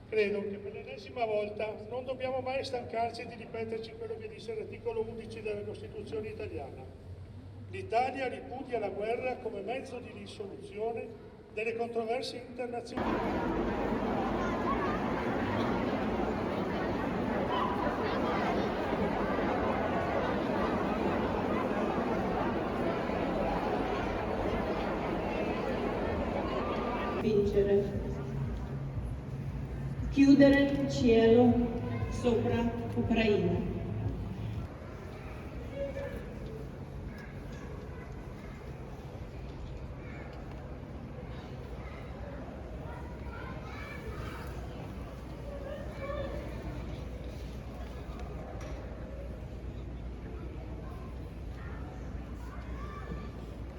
Credo che per l'ennesima volta non dobbiamo mai stancarci di ripeterci quello che dice l'articolo 11 della Costituzione italiana. L'Italia ripudia la guerra come mezzo di risoluzione delle controversie internazionali. Vincere, chiudere il cielo sopra Ucraina.